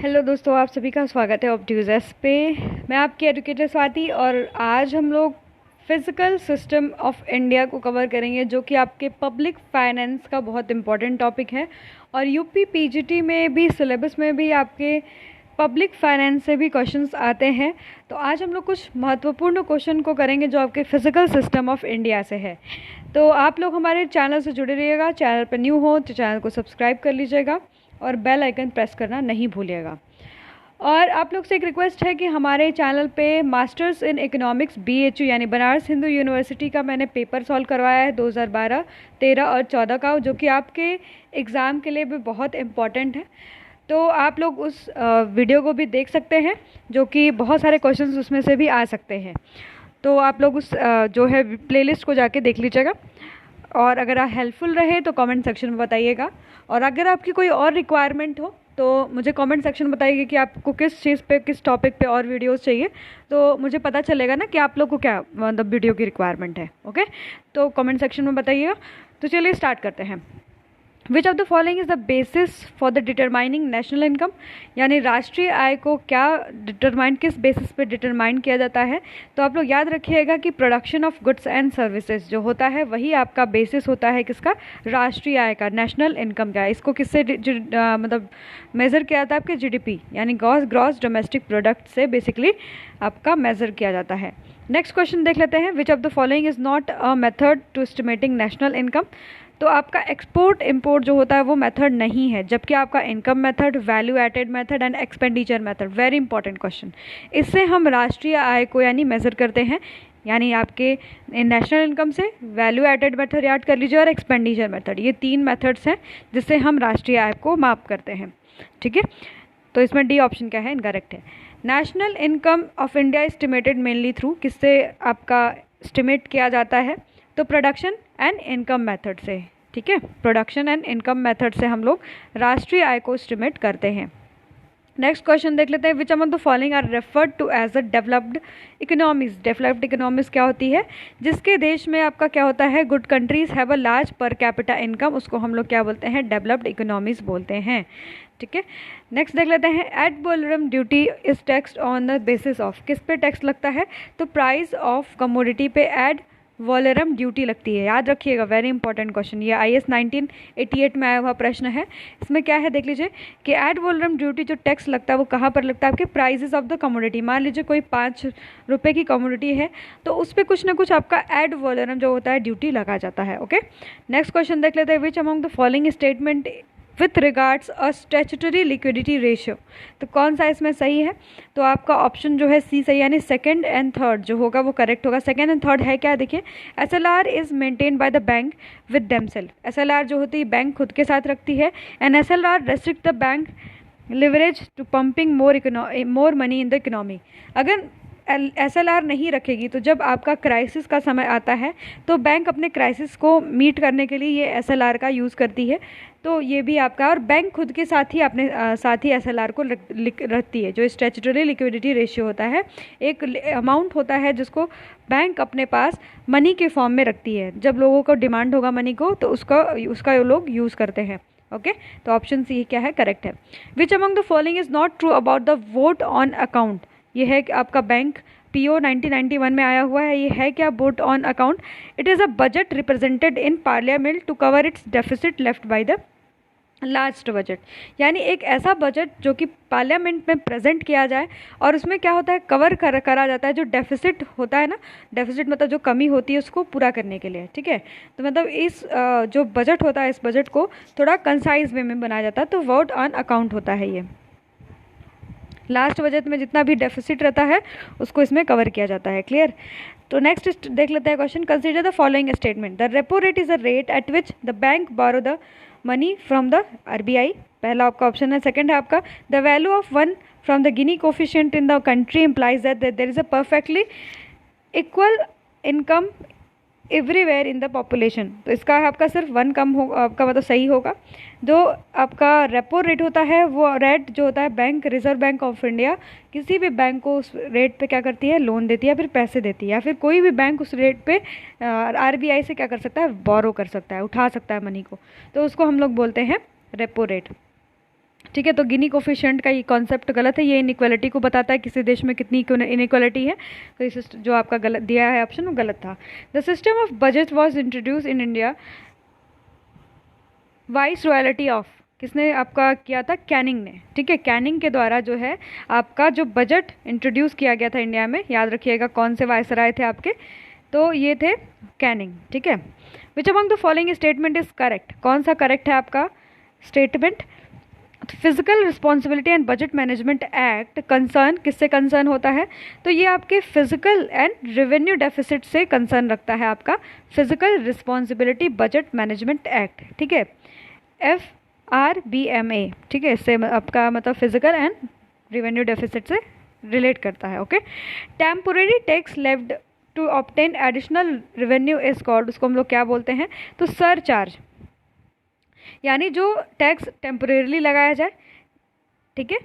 Hello दोस्तों, आप सभी का स्वागत है ऑप्ट्यूजर्स पे। मैं आपकी एजुकेटर स्वाति और आज हम लोग फिज़िकल सिस्टम ऑफ इंडिया को कवर करेंगे, जो कि आपके पब्लिक फाइनेंस का बहुत इम्पोर्टेंट टॉपिक है। और यूपी पीजीटी में भी सिलेबस में भी आपके पब्लिक फाइनेंस से भी क्वेश्चंस आते हैं। तो आज हम लोग कुछ महत्वपूर्ण क्वेश्चन को करेंगे जो आपके फिज़िकल सिस्टम ऑफ इंडिया से है। तो आप लोग हमारे चैनल से जुड़े रहिएगा। चैनल पर न्यू हो तो चैनल को सब्सक्राइब कर लीजिएगा और बेल आइकन प्रेस करना नहीं भूलिएगा। और आप लोग से एक रिक्वेस्ट है कि हमारे चैनल पे मास्टर्स इन इकोनॉमिक्स BHU यानी बनारस हिंदू यूनिवर्सिटी का मैंने पेपर सॉल्व करवाया है 2012, 13 और 14 का, जो कि आपके एग्ज़ाम के लिए भी बहुत इम्पॉर्टेंट है। तो आप लोग उस वीडियो को भी देख सकते हैं, जो कि बहुत सारे क्वेश्चंस उसमें से भी आ सकते हैं। तो आप लोग उस जो है प्लेलिस्ट को जाके देख लीजिएगा। और अगर आप हेल्पफुल रहे तो कमेंट सेक्शन में बताइएगा। और अगर आपकी कोई और रिक्वायरमेंट हो तो मुझे कमेंट सेक्शन में बताइए कि आपको किस चीज़ पे, किस टॉपिक पे और वीडियोस चाहिए। तो मुझे पता चलेगा ना कि आप लोग को क्या मतलब वीडियो की रिक्वायरमेंट है। ओके, तो कमेंट सेक्शन में बताइएगा। तो चलिए स्टार्ट करते हैं। Which of the following is the basis for the determining national income, यानी राष्ट्रीय आय को क्या डिटरमाइन, किस बेसिस पे डिटरमाइन किया जाता है। तो आप लोग याद रखिएगा कि production of goods and services जो होता है वही आपका बेसिस होता है किसका, राष्ट्रीय आय का, नेशनल इनकम का। इसको किससे मतलब मेज़र किया जाता है, आपके GDP यानी ग्रॉस डोमेस्टिक प्रोडक्ट से बेसिकली आपका मेज़र किया जाता है। नेक्स्ट क्वेश्चन देख लेते हैं। Which of the following is not a method to estimating national income. तो आपका एक्सपोर्ट इंपोर्ट जो होता है वो मेथड नहीं है, जबकि आपका income method, value added method and expenditure method, very important question. इससे हम राष्ट्रीय आय को यानी मेज़र करते हैं, यानी आपके नेशनल इनकम से वैल्यू एडेड मेथड याद कर लीजिए और एक्सपेंडिचर मेथड, ये 3 मेथड्स हैं जिससे हम राष्ट्रीय आय को माप करते हैं। ठीक है, तो इसमें डी ऑप्शन क्या है, इनकरेक्ट है। National income of India estimated mainly through, किससे आपका एस्टिमेट किया जाता है, तो प्रोडक्शन एंड इनकम मेथड से। ठीक है, प्रोडक्शन एंड इनकम मेथड से हम लोग राष्ट्रीय आय को एस्टिमेट करते हैं। नेक्स्ट क्वेश्चन देख लेते हैं। Which among the following are referred to as a developed economies. Developed economies क्या होती है, जिसके देश में आपका क्या होता है, good countries have a large पर कैपिटा इनकम, उसको हम लोग क्या बोलते हैं, डेवलप्ड इकोनॉमीज बोलते हैं। ठीक है, नेक्स्ट देख लेते हैं। Ad valorem duty is taxed on the basis of, किस पे टैक्स लगता है, तो प्राइस ऑफ कमोडिटी पे एड वॉलरम ड्यूटी लगती है। याद रखिएगा, वेरी इंपॉर्टेंट क्वेश्चन, ये IAS 1988 में आया हुआ प्रश्न है। इसमें क्या है देख लीजिए कि एड वॉलरम ड्यूटी जो टैक्स लगता है वो कहाँ पर लगता है, आपके प्राइसेस ऑफ द कमोडिटी। मान लीजिए कोई 5 रुपये की कमोडिटी है तो उस पर कुछ ना कुछ आपका एड वॉलरम जो होता है ड्यूटी लगा जाता है। ओके, नेक्स्ट क्वेश्चन देख लेते हैं। Which among the following statement with regards a statutory liquidity ratio, तो कौन सा इसमें सही है, तो आपका ऑप्शन जो है सी सही, यानी सेकंड एंड थर्ड जो होगा वो करेक्ट होगा। सेकंड एंड थर्ड है क्या, देखिए, SLR is maintain by the bank with themselves. SLR जो होती है बैंक खुद के साथ रखती है, and SLR restrict the bank leverage to pumping more money in the economy. अगर SLR नहीं रखेगी तो जब आपका क्राइसिस का समय आता है तो बैंक अपने क्राइसिस को मीट करने के लिए ये SLR का यूज़ करती है। तो ये भी आपका, और बैंक खुद के साथ ही अपने साथ ही SLR को रखती है। जो स्टैट्यूटरी लिक्विडिटी रेशियो होता है, एक अमाउंट होता है जिसको बैंक अपने पास मनी के फॉर्म में रखती है। जब लोगों को डिमांड होगा मनी को तो उसका लोग यूज़ करते हैं। ओके, तो ऑप्शन सी क्या है, करेक्ट है। Which among the following is not true about the vote on account. ये है कि आपका बैंक PO 1991 में आया हुआ है। ये है क्या, vote on account. It is a budget represented in parliament to cover its deficit left by the last budget, यानी एक ऐसा बजट जो कि पार्लियामेंट में प्रेजेंट किया जाए और उसमें क्या होता है, कवर करा जाता है जो डेफिसिट होता है ना। डेफिसिट मतलब जो कमी होती है उसको पूरा करने के लिए। ठीक है, तो मतलब इस जो बजट होता है इस बजट को थोड़ा कंसाइज वे में बनाया जाता है, तो वोट ऑन अकाउंट होता है ये। लास्ट बजट में जितना भी डेफिसिट रहता है उसको इसमें कवर किया जाता है। क्लियर, तो नेक्स्ट देख लेते हैं question. Consider the following statement. The repo rate is a rate at which the bank borrow the money from the RBI, पहला आपका ऑप्शन है। सेकंड है आपका the value of 1 from the Gini coefficient in the country implies that there is a perfectly equal income everywhere in the population. तो इसका आपका सिर्फ 1 कम हो, आपका मतलब सही होगा। जो आपका रेपो रेट होता है वो रेट जो होता है, bank reserve bank of India किसी भी बैंक को उस रेट पे क्या करती है, लोन देती है, फिर पैसे देती है, या फिर कोई भी बैंक उस रेट पे RBI से क्या कर सकता है, बोरो कर सकता है, उठा सकता है मनी को, तो उसको हम लोग बोलते हैं रेपो रेट। ठीक है। तो गिनी कोफिशिएंट का ये कॉन्सेप्ट गलत है, ये इनइक्वालिटी को बताता है किसी देश में कितनी इनइक्वालिटी है। तो इस जो आपका गलत दिया है ऑप्शन वो गलत था। The system of budget was introduce in India vice royalty of, किसने आपका किया था? कैनिंग ने। ठीक है, कैनिंग के द्वारा जो है आपका जो बजट इंट्रोड्यूस किया गया था इंडिया में, याद रखिएगा कौन से वायसराय थे आपके, तो ये थे कैनिंग। ठीक है। Which among the following statement is correct, कौन सा करेक्ट है आपका statement? Fiscal responsibility and budget management act concern, किससे कंसर्न होता है? तो ये आपके फिजिकल एंड रेवेन्यू डेफिसिट से कंसर्न रखता है आपका fiscal responsibility budget management act. ठीक है, FRBMA। ठीक है, इससे आपका मतलब फिजिकल एंड रेवेन्यू डेफिसिट से रिलेट करता है। Okay. Temporary tax levied to obtain additional revenue is called, उसको हम लोग क्या बोलते हैं? तो सरचार्ज, यानी जो टैक्स टेम्पोरेरली लगाया जाए, ठीक है,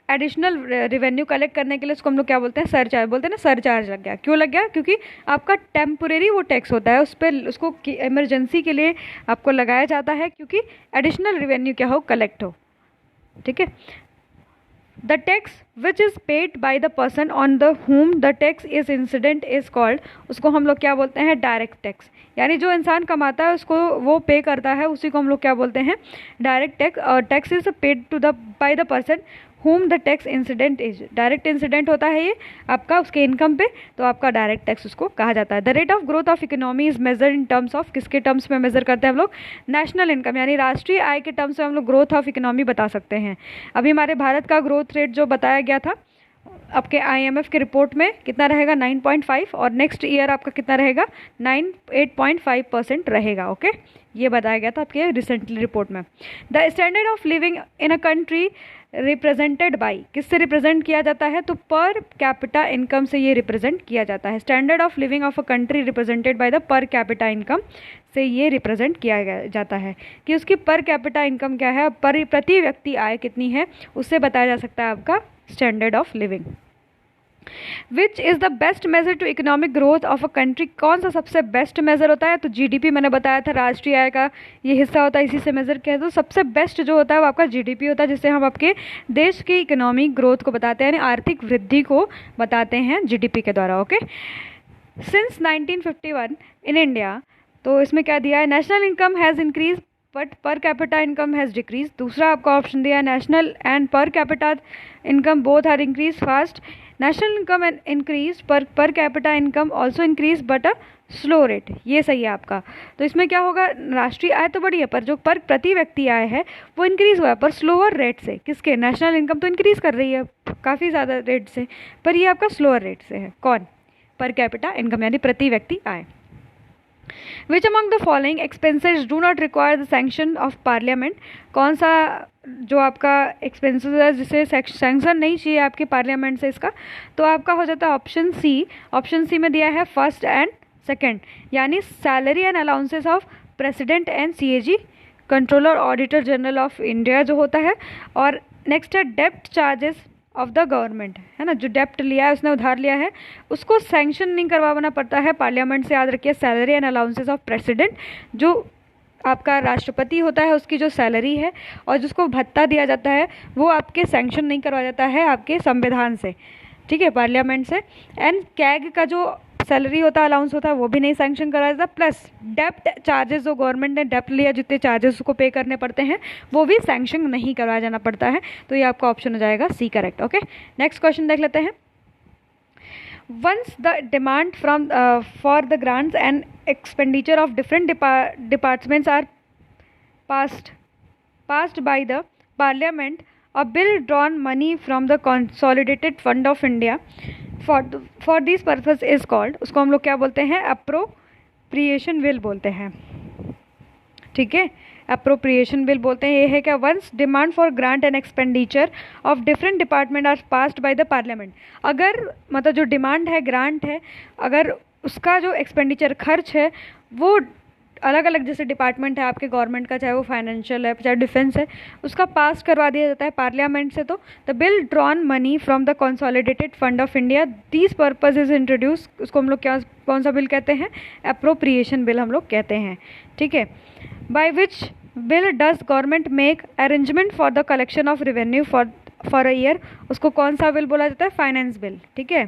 एडिशनल रेवेन्यू कलेक्ट करने के लिए उसको हम लोग क्या बोलते हैं? सरचार्ज बोलते हैं ना। सरचार्ज लग गया, क्यों लग गया? क्योंकि आपका टेम्पोरेरी वो टैक्स होता है, उस पर उसको इमरजेंसी के लिए आपको लगाया जाता है, क्योंकि एडिशनल रेवेन्यू क्या हो? कलेक्ट हो। ठीक है। The tax which is paid by the person on the home the tax is incident is called, उसको हम लोग क्या बोलते हैं? Direct tax. यानी जो इंसान कमाता है उसको वो पे करता है, उसी को हम लोग क्या बोलते हैं? Direct tax. और tax is paid to the by the person whom the tax incident is, direct incident होता है ये आपका उसके इनकम पे, तो आपका डायरेक्ट टैक्स उसको कहा जाता है। The rate of growth of economy is measure in terms of, किसके टर्म्स में मेजर करते हैं हम लोग? नेशनल इनकम, यानी राष्ट्रीय आय के टर्म्स में हम लोग ग्रोथ ऑफ इकोनॉमी बता सकते हैं। अभी हमारे भारत का ग्रोथ रेट जो बताया गया था आपके IMF के रिपोर्ट में कितना रहेगा? 9.5, और नेक्स्ट ईयर आपका कितना रहेगा? 8.5% रहेगा। ओके, ये बताया गया था आपके रिसेंटली रिपोर्ट में। The standard of living in a country represented by, किससे रिप्रेजेंट किया जाता है? तो पर कैपिटा इनकम से ये रिप्रेजेंट किया जाता है। Standard of living of a country represented by the पर कैपिटा इनकम से ये रिप्रेजेंट किया जाता है कि उसकी पर कैपिटा इनकम क्या है, पर प्रति व्यक्ति आय कितनी है, उससे बताया जा सकता है आपका standard of living. Which is the best measure to economic growth of a country, कौन सा सबसे बेस्ट मेजर होता है? तो GDP मैंने बताया था, राष्ट्रीय आय का ये हिस्सा होता है, इसी से मेजर किया है। तो सबसे बेस्ट जो होता है वो आपका GDP होता है, जिससे हम आपके देश की इकोनॉमिक ग्रोथ को बताते हैं, यानी आर्थिक वृद्धि को बताते हैं GDP के द्वारा। ओके। सिंस 1951 इन इंडिया, तो इसमें क्या दिया है? National income has increase but per capita income has decrease. दूसरा आपका ऑप्शन दिया है national and per capita income both are increase fast. National income increase per capita income also increase but a slow rate, ये सही है आपका। तो इसमें क्या होगा? राष्ट्रीय आय तो बढ़ी है, पर जो पर प्रति व्यक्ति आय है वो इंक्रीज हुआ है, पर स्लोअर रेट से। किसके? नेशनल इनकम तो इंक्रीज कर रही है काफ़ी ज़्यादा रेट से, पर ये आपका स्लोअर रेट से है। कौन? पर कैपिटा इनकम, यानी प्रति व्यक्ति आय। Which among the following expenses do not require the sanction of parliament, कौन सा जो आपका एक्सपेंसेस है जिसे सैंक्शन नहीं चाहिए आपके पार्लियामेंट से इसका? तो आपका हो जाता है ऑप्शन सी। ऑप्शन सी में दिया है फर्स्ट एंड सेकंड, यानी salary and allowances of president and CAG, controller auditor general of India जो होता है। और नेक्स्ट है डेप्ट चार्जेस ऑफ द गवर्नमेंट, है ना, जो डेप्ट लिया है उसने उधार लिया है उसको सैंक्शन नहीं करवाना पड़ता है पार्लियामेंट से, याद रखिए। Salary and allowances of president, जो आपका राष्ट्रपति होता है उसकी जो सैलरी है और जिसको भत्ता दिया जाता है वो आपके सैंक्शन नहीं करवाया जाता है आपके संविधान से, ठीक है, पार्लियामेंट से। एंड कैग का जो सैलरी होता है, अलाउंस होता है, वो भी नहीं सैंक्शन कराया जाता। प्लस डेप्ट चार्जेस, जो गवर्नमेंट ने डेप्ट लिया जितने चार्जेस उसको पे करने पड़ते हैं वो भी सैंक्शन नहीं करवाया जाना पड़ता है। तो ये आपका ऑप्शन हो जाएगा C correct. Okay, next question देख लेते हैं। Once the demand from for the grants and expenditure of different departments are passed by the parliament, a bill drawn money from the consolidated fund of India for this purpose is called, उसको हम लोग क्या बोलते हैं? Appropriation bill बोलते हैं, ठीक है, अप्रोप्रिएशन बिल बोलते हैं। ये है क्या? Once demand for grant and expenditure of different department are passed by the parliament, अगर मतलब जो डिमांड है, ग्रांट है, अगर उसका जो एक्सपेंडिचर खर्च है वो अलग अलग जैसे डिपार्टमेंट है आपके गवर्नमेंट का, चाहे वो फाइनेंशियल है चाहे डिफेंस है, उसका पास करवा दिया जाता है पार्लियामेंट से, तो the bill drawn money from the consolidated fund of India this purpose is introduce, उसको हम लोग क्या कौन सा बिल कहते हैं? अप्रोप्रिएशन बिल हम लोग कहते हैं, ठीक है। By which bill does government make arrangement for the collection of revenue for a year, उसको कौन सा बिल बोला जाता है? Finance bill. ठीक है,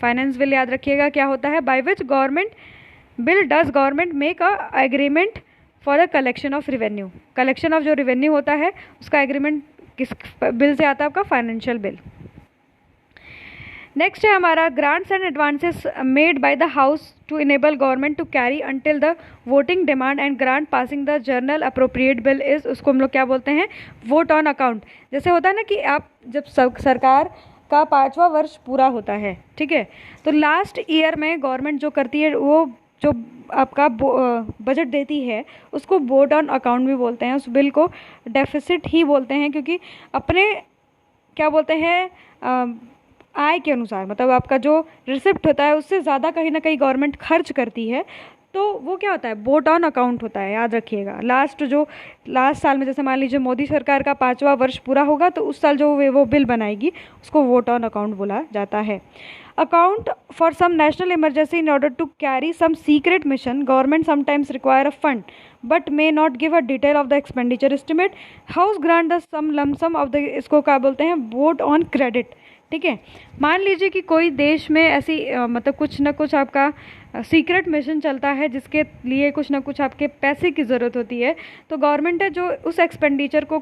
फाइनेंस बिल याद रखिएगा क्या होता है। By which government bill does government make a agreement for the collection of revenue, collection of जो रेवेन्यू होता है उसका एग्रीमेंट किस बिल से आता है? आपका फाइनेंशियल बिल। नेक्स्ट है हमारा grants and advances made by the house to enable government to carry until the voting demand and grant passing the general appropriate bill is, उसको हम लोग क्या बोलते हैं? Vote on account. जैसे होता है ना कि आप जब सरकार का 5वां वर्ष पूरा होता है, ठीक है, तो लास्ट ईयर में गवर्नमेंट जो करती है वो जो आपका बजट देती है उसको वोट ऑन अकाउंट भी बोलते हैं। उस बिल को डेफिसिट ही बोलते हैं क्योंकि अपने क्या बोलते हैं आय के अनुसार, मतलब आपका जो रिसिप्ट होता है उससे ज़्यादा कहीं ना कहीं गवर्नमेंट खर्च करती है, तो वो क्या होता है? वोट ऑन अकाउंट होता है, याद रखिएगा। लास्ट साल में जैसे मान लीजिए मोदी सरकार का 5वां वर्ष पूरा होगा तो उस साल जो वो बिल बनाएगी उसको वोट ऑन अकाउंट बोला जाता है। Account for some national emergency in order to carry some secret mission government sometimes require a fund but may not give a detail of the expenditure estimate house grant the some lump sum of the, इसको क्या बोलते हैं? Vote on credit. ठीक है, मान लीजिए कि कोई देश में ऐसी मतलब कुछ ना कुछ आपका सीक्रेट मिशन चलता है जिसके लिए कुछ ना कुछ आपके पैसे की ज़रूरत होती है, तो गवर्नमेंट है जो उस एक्सपेंडिचर को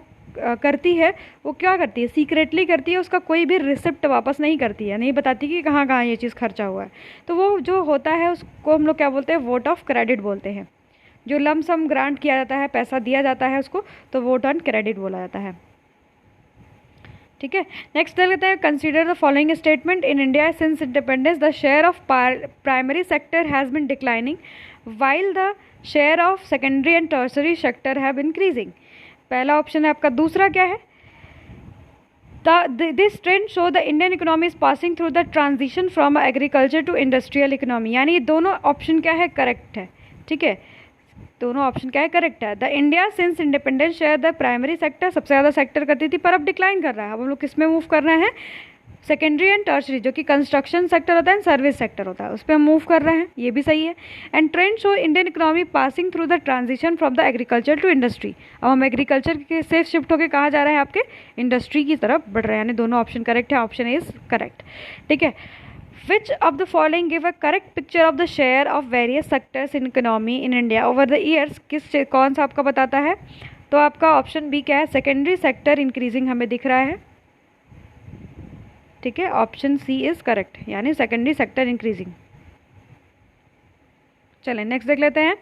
करती है वो क्या करती है? सीक्रेटली करती है, उसका कोई भी रिसिप्ट वापस नहीं करती है, नहीं बताती कि कहाँ कहाँ ये चीज़ खर्चा हुआ है। तो वो जो होता है उसको हम लोग क्या बोलते हैं? वोट ऑफ क्रेडिट बोलते हैं। जो लमसम ग्रांट किया जाता है, पैसा दिया जाता है उसको, तो वोट ऑन क्रेडिट बोला जाता है। ठीक है, नेक्स्ट देख लेते हैं। Consider the following statement, in India since independence the share of primary sector has been declining while the share of secondary and tertiary sector have increasing. पहला ऑप्शन है आपका। दूसरा क्या है? This trend show the Indian economy is passing through the transition from agriculture to industrial economy, यानी ये दोनों option क्या है? करेक्ट है। ठीक है, दोनों ऑप्शन क्या है? करेक्ट है। The India since independence share the primary sector, सबसे ज़्यादा सेक्टर करती थी पर अब डिक्लाइन कर रहा है। अब हम लोग किस में मूव कर रहे हैं? सेकेंडरी एंड टर्शरी, जो कि कंस्ट्रक्शन सेक्टर होता है, सर्विस सेक्टर होता है, उस पर हम मूव कर रहे हैं, ये भी सही है। And trend show Indian economy passing through the transition from the agriculture to industry, अब हम एग्रीकल्चर के से शिफ्ट होकर कहाँ जा रहे हैं? आपके इंडस्ट्री की तरफ बढ़ रहे हैं, यानी दोनों ऑप्शन करेक्ट है। Option is correct. ठीक है, Which of the following give a correct picture of the share of various sectors in economy in India over the years? कौन सा आपका बताता है? तो आपका ऑप्शन बी क्या है? सेकेंडरी सेक्टर इंक्रीजिंग हमें दिख रहा है। ठीक है, ऑप्शन सी इज करेक्ट, यानी सेकेंडरी सेक्टर इंक्रीजिंग। चलें नेक्स्ट देख लेते हैं।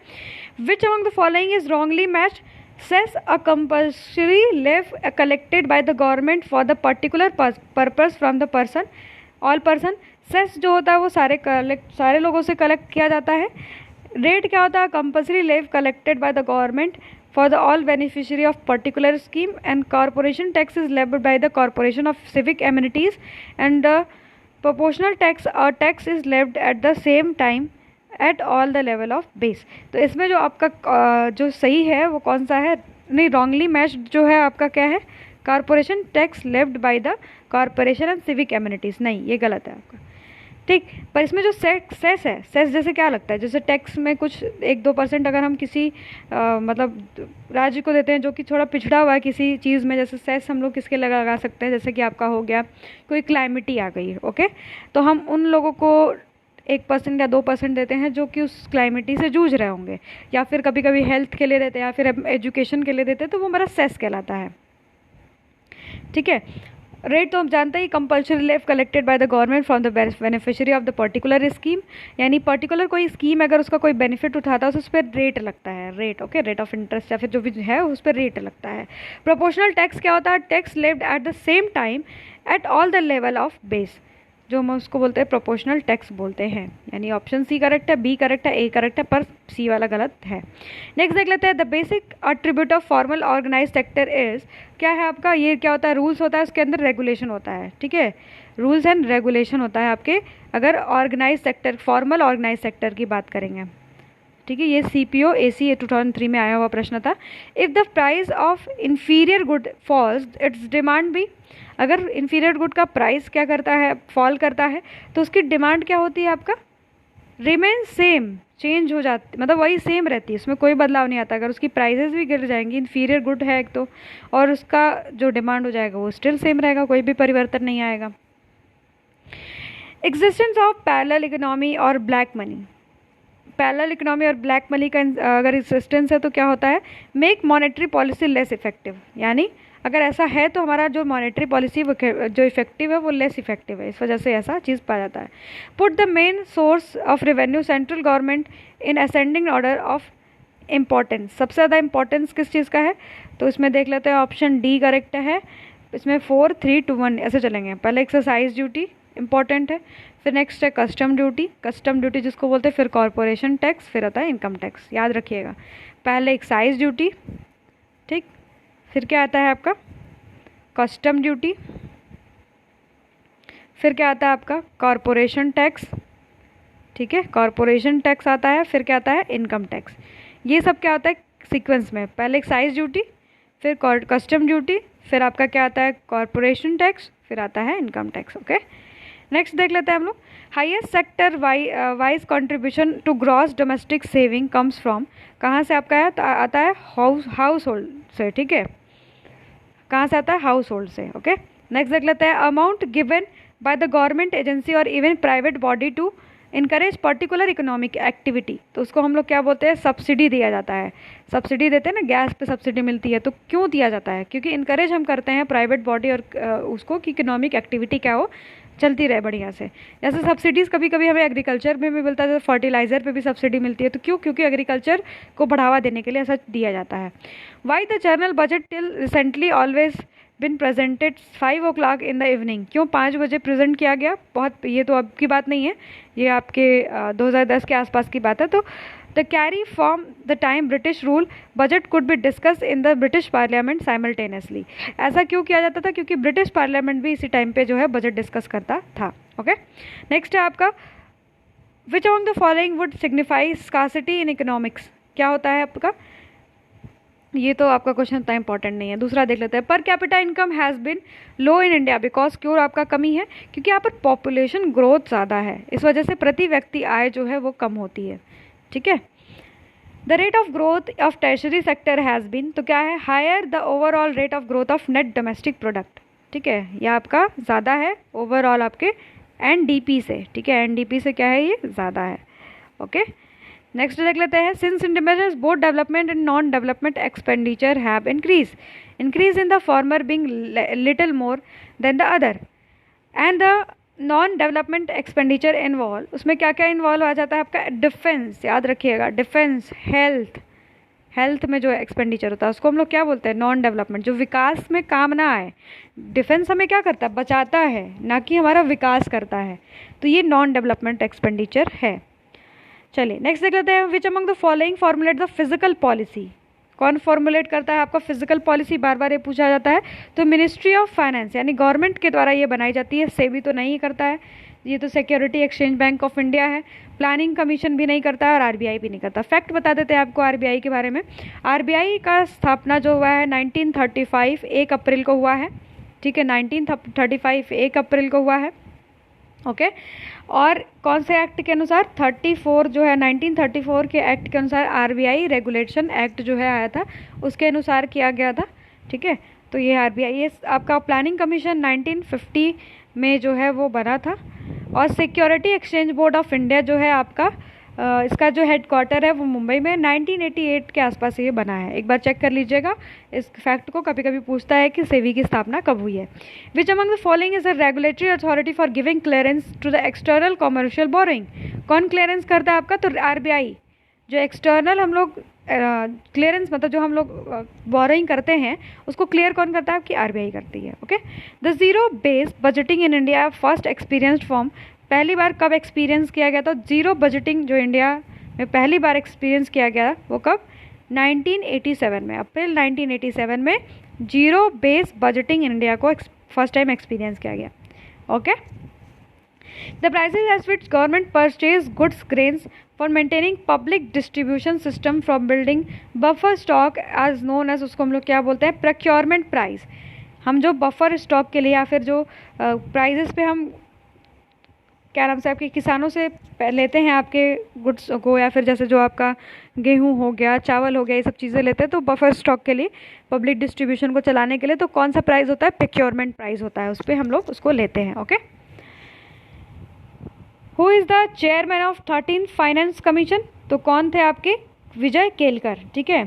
Which among the following is wrongly matched? Cess a compulsory levy collected by the government for the particular purpose from the person all person. Cess जो होता है वो सारे लोगों से कलेक्ट किया जाता है। रेट क्या होता है? Compulsory levy collected by the government for the all beneficiary of particular scheme. And corporation tax is levied by the corporation of civic amenities and the proportional tax और tax is levied at the same time at all the level of base. तो इसमें जो आपका जो सही है वो कौन सा है? नहीं, रॉन्गली मैच्ड जो है आपका क्या है? Corporation tax levied by the corporation and civic amenities, नहीं ये गलत है आपका। ठीक, पर इसमें जो सेस है, सेस जैसे क्या लगता है? जैसे टैक्स में कुछ 1-2% अगर हम किसी मतलब राज्य को देते हैं जो कि थोड़ा पिछड़ा हुआ है किसी चीज़ में, जैसे सेस हम लोग किसके लगा सकते हैं? जैसे कि आपका हो गया कोई क्लाइमेटी आ गई, ओके, तो हम उन लोगों को 1% या 2% देते हैं जो कि उस क्लाइमेटी से जूझ रहे होंगे, या फिर कभी कभी हेल्थ के लिए देते हैं या फिर एजुकेशन के लिए देते हैं, तो वो हमारा सेस कहलाता है। ठीक है, रेट तो हम जानते ही, compulsory levy collected by the government from the beneficiary of the particular scheme, यानी पर्टिकुलर कोई स्कीम अगर उसका कोई बेनिफिट उठाता है तो उस पर रेट लगता है, rate, okay, rate of interest या फिर जो भी है उस पर रेट लगता है। प्रोपोर्शनल टैक्स क्या होता है? Tax levied at the same time at all the level of base, जो हम उसको बोलते हैं प्रोपोर्शनल टैक्स बोलते हैं, यानी ऑप्शन सी करेक्ट है, बी करेक्ट है, ए करेक्ट है, पर सी वाला गलत है। नेक्स्ट देख लेते हैं। The basic attribute of formal organize sector is, क्या है आपका? ये क्या होता है? रूल्स होता है, उसके अंदर रेगुलेशन होता है। ठीक है, रूल्स एंड रेगुलेशन होता है आपके, अगर organize sector, formal organize sector की बात करेंगे। ठीक है, ये CPO AC 2003 में आया हुआ प्रश्न था। If the price of inferior good falls its demand भी, अगर इन्फीरियर गुड का प्राइस क्या करता है? फॉल करता है, तो उसकी डिमांड क्या होती है आपका? Remain same. चेंज हो जाती, मतलब वही सेम रहती है, उसमें कोई बदलाव नहीं आता। अगर उसकी प्राइजेस भी गिर जाएंगी, इन्फीरियर गुड है एक तो, और उसका जो डिमांड हो जाएगा वो स्टिल सेम रहेगा, कोई भी परिवर्तन नहीं आएगा। एग्जिस्टेंस ऑफ पैरेलल इकोनॉमी और ब्लैक मनी। पैरेलल इकोनॉमी और ब्लैक मनी का अगर एग्जिस्टेंस है तो क्या होता है, make monetary policy less effective, यानी अगर ऐसा है तो हमारा जो मॉनेटरी पॉलिसी जो इफेक्टिव है वो लेस इफेक्टिव है, इस वजह से ऐसा चीज़ पाया जाता है। Put the main source of revenue central government in ascending order of importance. सबसे ज़्यादा इंपॉर्टेंस किस चीज़ का है, तो इसमें देख लेते हैं, ऑप्शन डी करेक्ट है। इसमें 4 3 2 1 ऐसे चलेंगे। पहले एक्सरसाइज ड्यूटी इंपॉर्टेंट है, फिर नेक्स्ट है कस्टम ड्यूटी जिसको बोलते हैं, फिर कॉरपोरेशन टैक्स, फिर आता है इनकम टैक्स। याद रखिएगा, पहले एक्साइज ड्यूटी, ठीक, फिर क्या आता है आपका कस्टम ड्यूटी, फिर क्या आता है आपका कॉरपोरेशन टैक्स, ठीक है, कॉरपोरेशन टैक्स आता है, फिर क्या आता है इनकम टैक्स। ये सब क्या होता है सीक्वेंस में, पहले एक्साइज ड्यूटी, फिर कस्टम ड्यूटी, फिर आपका क्या आता है कॉरपोरेशन टैक्स, फिर आता है इनकम टैक्स। ओके, नेक्स्ट देख लेते हैं हम लोग। Highest sector wise contribution to gross domestic saving comes from, कहाँ से आपका है, तो आता है हाउस होल्ड से, ठीक है, कहाँ से आता है हाउस होल्ड से। ओके, नेक्स्ट देख लेते हैं। Amount given by the government agency और even private body to encourage particular economic activity, तो उसको हम लोग क्या बोलते हैं, सब्सिडी दिया जाता है। सब्सिडी देते हैं ना, गैस पे सब्सिडी मिलती है, तो क्यों दिया जाता है, क्योंकि इनकरेज हम करते हैं प्राइवेट बॉडी और उसको कि इकोनॉमिक एक्टिविटी क्या हो, चलती रहे बढ़िया से। जैसे सब्सिडीज़ कभी कभी हमें एग्रीकल्चर में भी मिलता है, जैसे फर्टिलाइज़र पे भी सब्सिडी मिलती है, तो क्यों, क्योंकि एग्रीकल्चर को बढ़ावा देने के लिए ऐसा दिया जाता है। Why the general budget till recently always been presented 5 o'clock in the evening, क्यों 5 बजे प्रेजेंट किया गया, बहुत, ये तो अब की बात नहीं है, ये आपके 2010 के आसपास की बात है। तो the carry from the time British rule budget could be discuss in the British parliament simultaneously, ऐसा क्यों किया जाता था, क्योंकि ब्रिटिश पार्लियामेंट भी इसी टाइम पे जो है बजट डिस्कस करता था। ओके, नेक्स्ट है आपका, विच among the following would signify scarcity in economics, क्या होता है आपका, ये तो आपका क्वेश्चन इतना इंपॉर्टेंट नहीं है। दूसरा देख लेते हैं, पर capita income has been low in India because, क्यों आपका कमी है, क्योंकि यहाँ पर पॉपुलेशन ग्रोथ ज़्यादा है, इस वजह से प्रति व्यक्ति आय जो है वो कम होती है, ठीक है। The rate of growth of tertiary sector has been, तो क्या है, higher the overall rate of growth of net domestic product, ठीक है, यह आपका ज़्यादा है ओवरऑल आपके एनडीपी से, ठीक है, एनडीपी से क्या है, ये ज़्यादा है। ओके, नेक्स्ट देख लेते हैं। Since independence both development and non development expenditure have increase in the former being little more than the other and the non development expenditure involve, उसमें क्या क्या इन्वॉल्व आ जाता है आपका, डिफेंस, याद रखिएगा, डिफेंस, हेल्थ में जो एक्सपेंडिचर होता है उसको हम लोग क्या बोलते हैं, नॉन डेवलपमेंट, जो विकास में काम ना आए। डिफेंस हमें क्या करता है, बचाता है, ना कि हमारा विकास करता है, तो ये नॉन डेवलपमेंट एक्सपेंडिचर है। चलिए नेक्स्ट देख लेते हैं, which among the following formulate the physical policy, कौन फॉर्मुलेट करता है आपका फिजिकल पॉलिसी, बार बार ये पूछा जाता है। तो मिनिस्ट्री ऑफ फाइनेंस, यानी गवर्नमेंट के द्वारा ये बनाई जाती है, सेबी तो नहीं करता है, ये तो security exchange bank of India है, प्लानिंग कमीशन भी नहीं करता है, और आरबीआई भी नहीं करता। फैक्ट बता देते हैं आपको आरबीआई के बारे में। आरबीआई का स्थापना जो हुआ है 1935 1 अप्रैल को हुआ है, ठीक है, 1935 1 अप्रैल को हुआ है। ओके, और कौन से एक्ट के अनुसार, 34 जो है 1934 के एक्ट के अनुसार आरबीआई रेगुलेशन एक्ट जो है आया था, उसके अनुसार किया गया था, ठीक है। तो ये आरबीआई, ये आपका प्लानिंग कमीशन 1950 में जो है वो बना था। और security exchange board of India जो है आपका इसका जो हेडक्वार्टर है वो मुंबई में 1988 के आसपास ये बना है, एक बार चेक कर लीजिएगा इस फैक्ट को, कभी कभी पूछता है कि सेबी की स्थापना कब हुई है। Which among the following is a regulatory authority for giving clearance to the external commercial borrowing, कौन क्लियरेंस करता है आपका, तो आरबीआई। जो एक्सटर्नल हम लोग क्लियरेंस मतलब जो हम लोग बोरोइंग करते हैं उसको क्लियर कौन करता है, आपकी आरबीआई करती है। Okay, the zero base budgeting in India first experienced form, पहली बार कब एक्सपीरियंस किया गया, तो जीरो बजटिंग जो इंडिया में पहली बार एक्सपीरियंस किया गया वो कब, 1987 में, अप्रैल 1987 में zero base budgeting in India को फर्स्ट टाइम एक्सपीरियंस किया गया। Okay, the prices at which government purchase goods grains for maintaining public distribution system from building buffer stock as known as, उसको हम लोग क्या बोलते हैं, प्रोक्योरमेंट प्राइस। हम जो बफर स्टॉक के लिए या फिर जो प्राइजेस पे हम क्या नाम से आपके किसानों से लेते हैं आपके गुड्स को, या फिर जैसे जो आपका गेहूं हो गया, चावल हो गया, ये सब चीज़ें लेते हैं तो बफर स्टॉक के लिए, पब्लिक डिस्ट्रीब्यूशन को चलाने के लिए, तो कौन सा प्राइस होता है, प्रोक्योरमेंट प्राइस होता है, उस पर हम लोग उसको लेते हैं। Okay, who is the chairman of 13th finance commission? तो कौन थे आपके? विजय केलकर। ठीक है,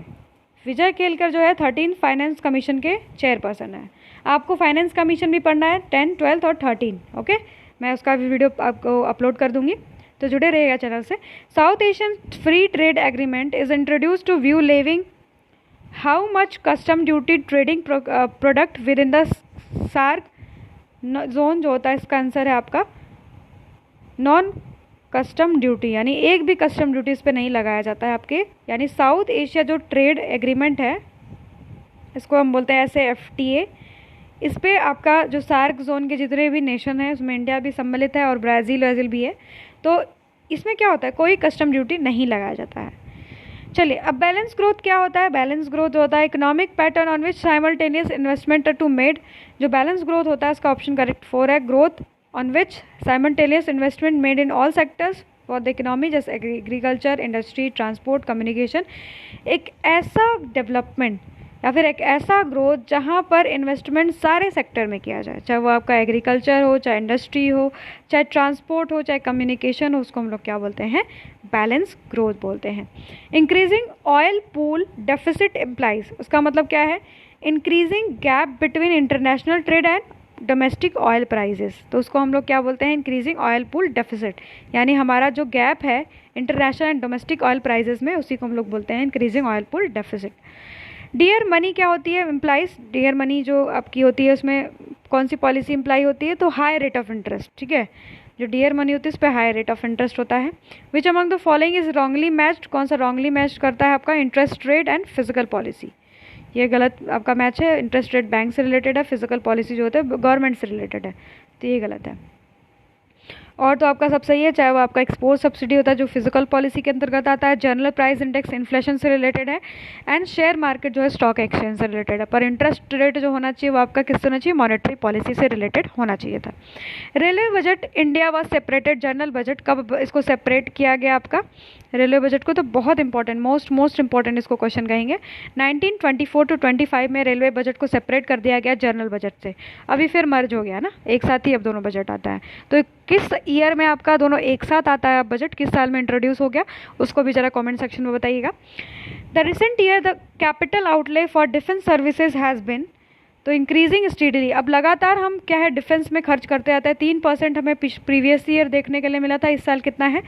विजय केलकर जो है 13th फाइनेंस कमीशन के चेयरपर्सन है। आपको फाइनेंस कमीशन भी पढ़ना है 10, 12 और 13। ओके, मैं उसका भी वीडियो आपको अपलोड कर दूंगी, तो जुड़े रहिएगा चैनल से। South Asian free trade agreement is introduce to view levying how much custom duty trading product within the SAARC zone, जो होता है इसका आंसर है आपका नॉन कस्टम ड्यूटी, यानी एक भी कस्टम ड्यूटी इस पर नहीं लगाया जाता है आपके। यानी साउथ एशिया जो ट्रेड एग्रीमेंट है, इसको हम बोलते हैं ऐसे FTA, इस पर आपका जो सार्क जोन के जितने भी नेशन है उसमें इंडिया भी सम्मिलित है और ब्राज़ील भी है, तो इसमें क्या होता है, कोई कस्टम ड्यूटी नहीं लगाया जाता है। चलिए, अब बैलेंस ग्रोथ क्या होता है? बैलेंस ग्रोथ होता है economic pattern on which simultaneous investment are to made. जो बैलेंस ग्रोथ होता है इसका ऑप्शन करेक्ट 4 है, growth on which simultaneous investment made in all sectors for the economy, जैसे एग्रीकल्चर, इंडस्ट्री, ट्रांसपोर्ट, कम्युनिकेशन। एक ऐसा डेवलपमेंट या फिर एक ऐसा ग्रोथ जहाँ पर इन्वेस्टमेंट सारे सेक्टर में किया जाए, चाहे वो आपका एग्रीकल्चर हो, चाहे इंडस्ट्री हो, चाहे ट्रांसपोर्ट हो, चाहे कम्युनिकेशन हो, उसको हम लोग क्या बोलते हैं? बैलेंस ग्रोथ बोलते हैं। Increasing oil pool deficit implies, उसका मतलब क्या है? Increasing gap between international trade and domestic oil prices, तो उसको हम लोग क्या बोलते हैं? इंक्रीजिंग ऑयल पूल डेफिसिट, यानी हमारा जो गैप है international and domestic oil prices में, उसी को हम लोग बोलते हैं increasing oil pool deficit. Dear money क्या होती है? इम्प्लाइज डियर मनी जो आपकी होती है उसमें कौन सी पॉलिसी इम्प्लाई होती है? तो हाई रेट ऑफ इंटरेस्ट। ठीक है, जो डियर मनी होती है उस पर हाई रेट ऑफ इंटरेस्ट होता है। Which among the following is wrongly matched, कौन सा रॉन्गली मैच करता है आपका? Interest rate and physical policy, ये गलत आपका मैच है। इंटरेस्ट रेट बैंक से रिलेटेड है, फिजिकल पॉलिसी जो होता है गवर्नमेंट से रिलेटेड है, तो ये गलत है। और तो आपका सब सही है, चाहे वो आपका एक्सपोर्ट सब्सिडी होता है जो फिजिकल पॉलिसी के अंतर्गत आता है, जनरल प्राइस इंडेक्स इन्फ्लेशन से रिलेटेड है, एंड शेयर मार्केट जो है स्टॉक एक्सचेंज से रिलेटेड है। पर इंटरेस्ट रेट जो होना चाहिए वो आपका किससे होना चाहिए? मॉनेटरी पॉलिसी से रिलेटेड होना चाहिए था। Railway budget India was separated general budget, कब इसको सेपरेट किया गया आपका रेलवे बजट को? तो बहुत इंपॉर्टेंट, मोस्ट इंपॉर्टेंट इसको क्वेश्चन कहेंगे। 1924 to 25 में रेलवे बजट को सेपरेट कर दिया गया जनरल बजट से। अभी फिर मर्ज हो गया ना, एक साथ ही अब दोनों बजट आता है। तो किस ईयर में आपका दोनों एक साथ आता है अब बजट, किस साल में इंट्रोड्यूस हो गया, उसको भी जरा कमेंट सेक्शन में बताइएगा। The recent year the capital outlay for defence services has been, तो इंक्रीजिंग स्टीडली, अब लगातार हम क्या है डिफेंस में खर्च करते आते हैं। 3% हमें प्रीवियस ईयर देखने के लिए मिला था, इस साल कितना है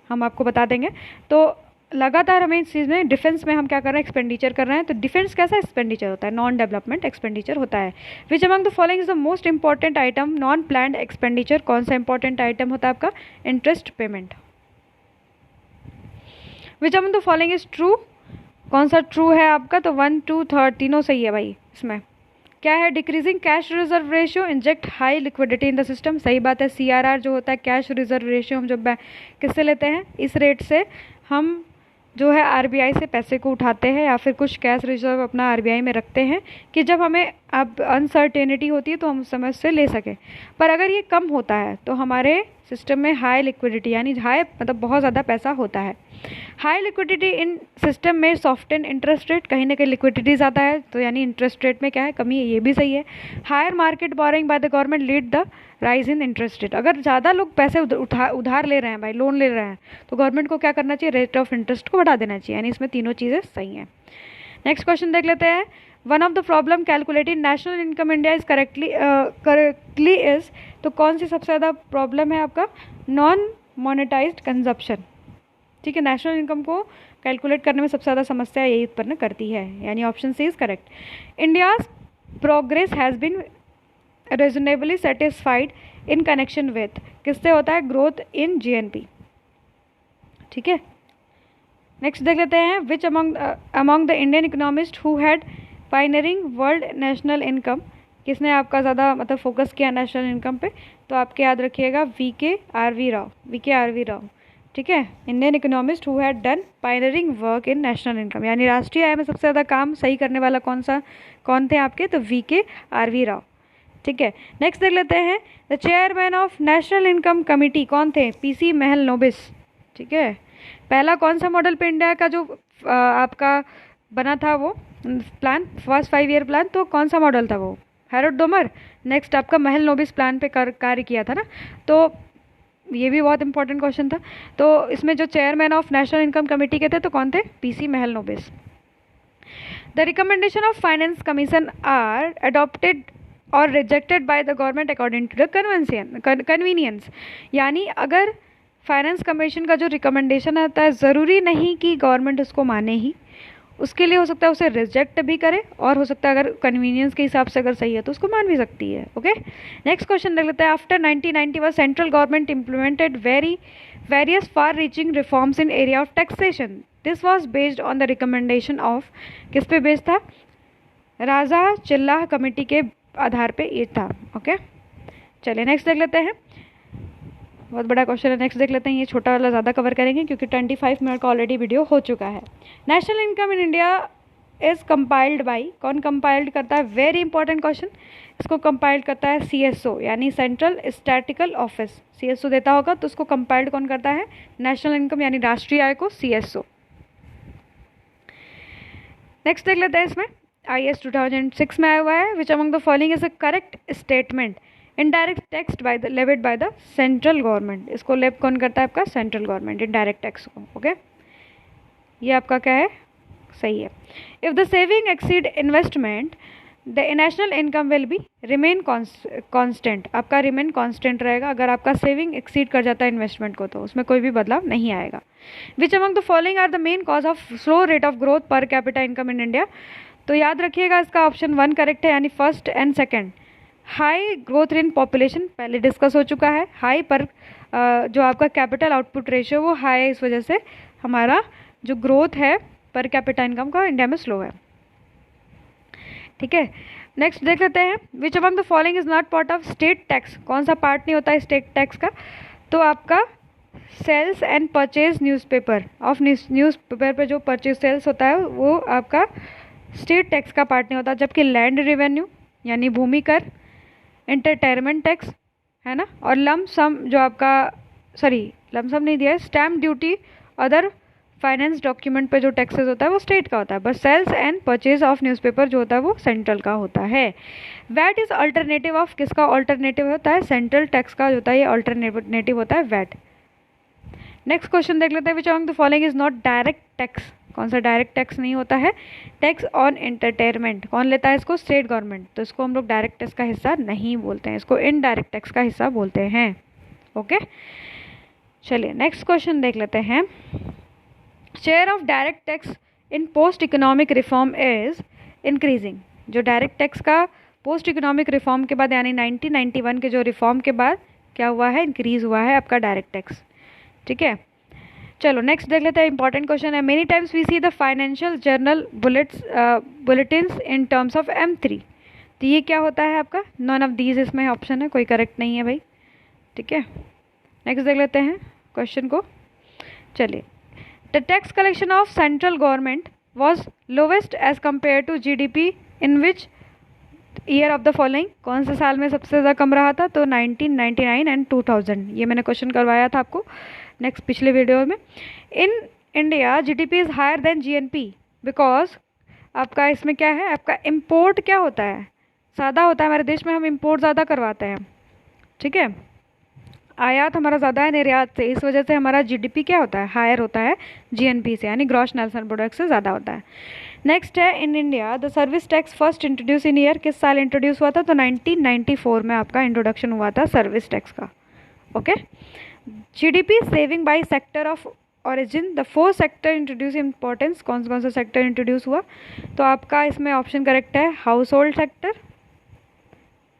हम आपको बता देंगे। तो लगातार हमें इस चीज़ में डिफेंस में हम क्या कर रहे हैं? एक्सपेंडिचर कर रहे हैं। तो डिफेंस कैसा एक्सपेंडिचर होता है? नॉन डेवलपमेंट एक्सपेंडिचर होता है। Which among the following is the most important item non planned expenditure, कौन सा इंपॉर्टेंट आइटम होता है आपका? Interest payment. Which among the following is true, कौन सा ट्रू है आपका? तो 1, 2, 3 तीनों सही है भाई। इसमें क्या है? Decreasing cash reserve ratio inject high liquidity in the system, सही बात है। CRR जो होता है कैश रिजर्व रेशियो, हम जब किससे लेते हैं? इस रेट से हम जो है RBI से पैसे को उठाते हैं, या फिर कुछ कैश रिजर्व अपना RBI में रखते हैं कि जब हमें अब अनसर्टेनिटी होती है तो हम उस समय से ले सकें। पर अगर ये कम होता है तो हमारे सिस्टम में हाई लिक्विडिटी, यानी हाई मतलब बहुत ज़्यादा पैसा होता है। हाई लिक्विडिटी इन सिस्टम में सॉफ्टन इंटरेस्ट रेट, कहीं ना कहीं लिक्विडिटी ज़्यादा है तो यानी इंटरेस्ट रेट में क्या है? कमी है, ये भी सही है। Higher market borrowing by the government lead the rise in interest rate, अगर ज़्यादा लोग पैसे उधार ले रहे हैं भाई, लोन ले रहे हैं, तो गवर्नमेंट को क्या करना चाहिए? रेट ऑफ इंटरेस्ट को बढ़ा देना चाहिए, यानी इसमें तीनों चीज़ें सही हैं। नेक्स्ट क्वेश्चन देख लेते हैं। One of the problem calculating national income India is correctly is, तो कौन सी सबसे ज़्यादा प्रॉब्लम है आपका? Non monetised consumption. ठीक है, नेशनल इनकम को कैलकुलेट करने में सबसे ज़्यादा समस्या यही उत्पन्न करती है, यानी option C is correct. India's progress has been reasonably satisfied in connection with, किससे होता है? Growth in GNP। ठीक है, नेक्स्ट देख लेते हैं। Which among the Indian economist who had pioneering world national income, किसने आपका ज़्यादा मतलब फोकस किया नेशनल इनकम पे? तो आपके याद रखिएगा VK RV राव। ठीक है, Indian economist who had done pioneering work in national income, यानी राष्ट्रीय आय में सबसे ज़्यादा काम सही करने वाला कौन थे आपके? तो VK RV राव। ठीक है, नेक्स्ट देख लेते हैं, the chairman of national income committee कौन थे? पीसी महलनोबिस। ठीक है, पहला कौन सा मॉडल पे इंडिया का जो आपका बना था वो प्लान, फर्स्ट 5 ईयर प्लान, तो कौन सा मॉडल था वो? Harold Domar. नेक्स्ट आपका महलनोबिस प्लान पे कार्य किया था ना, तो ये भी बहुत इंपॉर्टेंट क्वेश्चन था। तो इसमें जो chairman of national income committee के थे तो कौन थे? P C Mahalanobis. The recommendation of finance commission are adopted और rejected by the government according to the convenience, यानी अगर फाइनेंस कमीशन का जो रिकमेंडेशन आता है ज़रूरी नहीं कि गवर्नमेंट उसको माने ही, उसके लिए हो सकता है उसे रिजेक्ट भी करे, और हो सकता है अगर कन्वीनियंस के हिसाब से अगर सही है तो उसको मान भी सकती है। ओके, नेक्स्ट क्वेश्चन देख लेते हैं, after 1991 central government implemented various far reaching reforms in area of taxation, this was based on the recommendation of, किस पे बेस्ड था? राजा चिल्लाह कमेटी के आधार पे ये था। ओके, चलिए नेक्स्ट देख लेते हैं, बहुत बड़ा क्वेश्चन है, नेक्स्ट देख लेते हैं, ये छोटा वाला ज़्यादा कवर करेंगे क्योंकि 25 मिनट का ऑलरेडी वीडियो हो चुका है। National income in India is compiled by, कौन कंपाइल्ड करता है? वेरी इंपॉर्टेंट क्वेश्चन, इसको कंपाइल्ड करता है सीएसओ, यानी सेंट्रल स्टैटिकल ऑफिस। सीएसओ देता होगा तो उसको कंपाइल्ड कौन करता है? नेशनल इनकम यानी राष्ट्रीय आय को सीएसओ। नेक्स्ट देख लेते हैं, इसमें IAS 2006 में आया हुआ है, which among the following is a correct statement, indirect tax by the levied by the central government, इसको लेव कौन करता है? आपका सेंट्रल गवर्नमेंट, इनडायरेक्ट टैक्स को। ओके, ये आपका क्या है? सही है। If the saving exceed investment the national income will be remain constant, आपका रिमेन कांस्टेंट रहेगा, अगर आपका सेविंग एक्सीड कर जाता है इन्वेस्टमेंट को तो उसमें कोई भी बदलाव नहीं आएगा। Which among the following are the main cause of slow rate of growth per capita income in India, तो याद रखिएगा इसका ऑप्शन 1 करेक्ट है, यानी first and second. High growth in population पहले डिस्कस हो चुका है, हाई पर जो आपका कैपिटल आउटपुट रेशियो वो हाई है, इस वजह से हमारा जो ग्रोथ है पर कैपिटा इनकम का इंडिया में स्लो है। ठीक है, नेक्स्ट देख लेते हैं, which among the following is not part of state tax, कौन सा पार्ट नहीं होता है स्टेट टैक्स का? तो आपका sales and purchase newspaper of newspaper पे जो परचेज सेल्स होता है वो आपका स्टेट टैक्स का पार्ट नहीं होता, जबकि लैंड रेवेन्यू यानी भूमि कर, एंटरटेनमेंट टैक्स है ना, और लम सम जो आपका लम सम नहीं दिया है, stamp duty, other finance document पे जो टैक्सेस होता है वो स्टेट का होता है, बस sales and purchase of newspaper जो होता है वो सेंट्रल का होता है। वैट इज अल्टरनेटिव ऑफ, किसका अल्टरनेटिव होता है? सेंट्रल टैक्स का जो होता है ये अल्टरनेटिव होता है वैट। नेक्स्ट क्वेश्चन देख लेते हैं, which among the following is not direct tax, कौन सा डायरेक्ट टैक्स नहीं होता है? टैक्स ऑन एंटरटेनमेंट, कौन लेता है इसको? स्टेट गवर्नमेंट, तो इसको हम लोग डायरेक्ट टैक्स का हिस्सा नहीं बोलते हैं, इसको इनडायरेक्ट टैक्स का हिस्सा बोलते हैं। ओके, चलिए नेक्स्ट क्वेश्चन देख लेते हैं, share of direct tax in post economic reform is increasing, जो डायरेक्ट टैक्स का पोस्ट इकोनॉमिक रिफॉर्म के बाद यानी 1991 के जो रिफॉर्म के बाद क्या हुआ है? इंक्रीज हुआ है आपका डायरेक्ट टैक्स। ठीक है, चलो नेक्स्ट देख लेते हैं, इंपॉर्टेंट क्वेश्चन है, many times we see the financial journal bulletins in terms of M3, तो ये क्या होता है आपका? नॉन ऑफ दीज इसमें ऑप्शन है, कोई करेक्ट नहीं है भाई। ठीक है, नेक्स्ट देख लेते हैं क्वेश्चन को, चलिए, the tax collection of central government was lowest as compare to GDP in which year of the following, कौन से साल में सबसे ज़्यादा कम रहा था? तो 1999 एंड 2000, ये मैंने क्वेश्चन करवाया था आपको नेक्स्ट पिछले वीडियो में। In India GDP is higher than GNP because आपका इसमें क्या है? आपका इम्पोर्ट क्या होता है? ज़्यादा होता है हमारे देश में, हम इम्पोर्ट ज़्यादा करवाते हैं। ठीक है, आयात हमारा ज़्यादा है निर्यात से, इस वजह से हमारा GDP क्या होता है? हायर होता है GNP से, यानी ग्रॉस नेशनल प्रोडक्ट से ज़्यादा होता है। नेक्स्ट है, in India the service tax first introduce in year, किस साल इंट्रोड्यूस हुआ था? तो 1994 में आपका इंट्रोडक्शन हुआ था सर्विस टैक्स का। Okay, GDP saving by sector of origin, the 4 sector introduce importance, कौन सा सेक्टर इंट्रोड्यूस हुआ? तो आपका इसमें ऑप्शन करेक्ट है, household sector,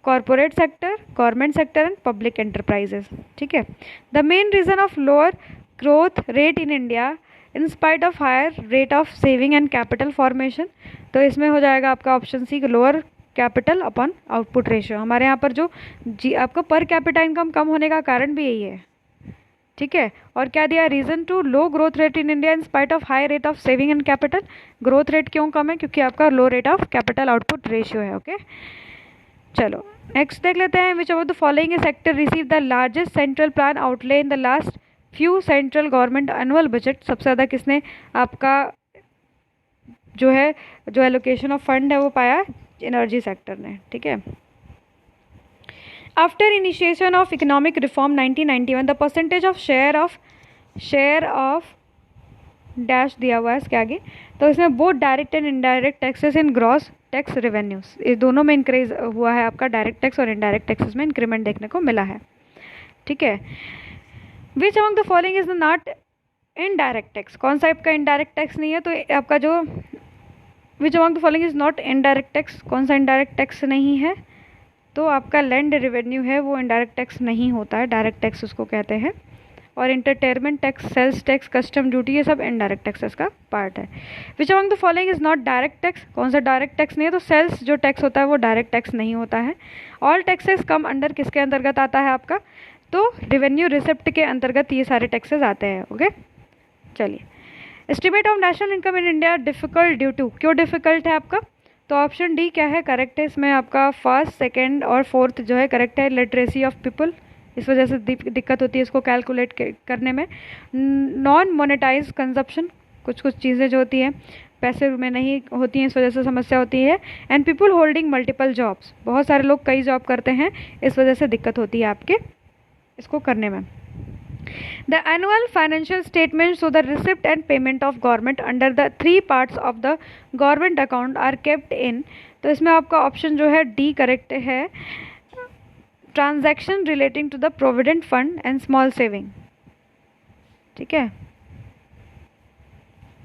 corporate sector, government sector and public enterprises. ठीक है, the main reason of lower growth rate in India in spite of higher rate of saving and capital formation, तो इसमें हो जाएगा आपका option C, lower capital upon output ratio. हमारे यहाँ पर जो आपका पर कैपिटा इनकम कम होने का कारण भी यही है। ठीक है, और क्या दिया? Reason to low growth rate in India in spite of high rate of saving and capital, growth rate क्यों कम है? क्योंकि आपका low rate of capital output ratio है। ओके, चलो नेक्स्ट देख लेते हैं, which of the following sector receive the largest central plan outlay in the last few central government annual budget. सबसे ज़्यादा किसने आपका जो है जो एलोकेशन ऑफ फंड है वो पाया, एनर्जी सेक्टर ने, ठीक है। After initiation of economic reform 1991 the percentage of share of dash दिया हुआ है इसके आगे, तो इसमें both direct and indirect taxes in gross tax revenues, इस दोनों में इंक्रीज हुआ है आपका, डायरेक्ट टैक्स और इनडायरेक्ट टैक्सेस में इंक्रीमेंट देखने को मिला है, ठीक है। Which among the following is not indirect tax, कौन सा आपका इनडायरेक्ट टैक्स नहीं है, तो आपका जो विच among the following is not indirect tax, कौन सा इनडायरेक्ट टैक्स नहीं है, तो आपका लैंड रेवेन्यू है वो इनडायरेक्ट टैक्स नहीं होता है, डायरेक्ट टैक्स उसको कहते हैं। और entertainment tax, sales tax, custom duty, ये सब इनडायरेक्ट टैक्सेस का पार्ट है। Which among the following is not direct tax, कौन सा डायरेक्ट टैक्स नहीं है, तो सेल्स जो टैक्स होता है वो डायरेक्ट टैक्स नहीं होता है। ऑल टैक्सेस कम अंडर किसके अंतर्गत आता है आपका, तो रेवेन्यू रिसिप्ट के अंतर्गत ये सारे टैक्सेस आते हैं, ओके। चलिए, estimate of national income in India difficult due to, क्यों डिफिकल्ट है आपका, तो ऑप्शन डी क्या है करेक्ट है, इसमें आपका फर्स्ट, सेकेंड और फोर्थ जो है करेक्ट है। लिटरेसी ऑफ पीपल, इस वजह से दिक्कत होती है इसको कैलकुलेट करने में। नॉन मोनेटाइज कंजप्शन, कुछ चीज़ें जो होती हैं पैसे में नहीं होती हैं, इस वजह से समस्या होती है। And people holding multiple jobs, बहुत सारे लोग कई जॉब करते हैं, इस वजह से दिक्कत होती है आपके इसको करने में। The annual financial statements so the receipt and payment of government under the three parts of the government account are kept in, तो इसमें आपका ऑप्शन जो है डी करेक्ट है, transaction relating to the provident fund and small saving, ठीक है।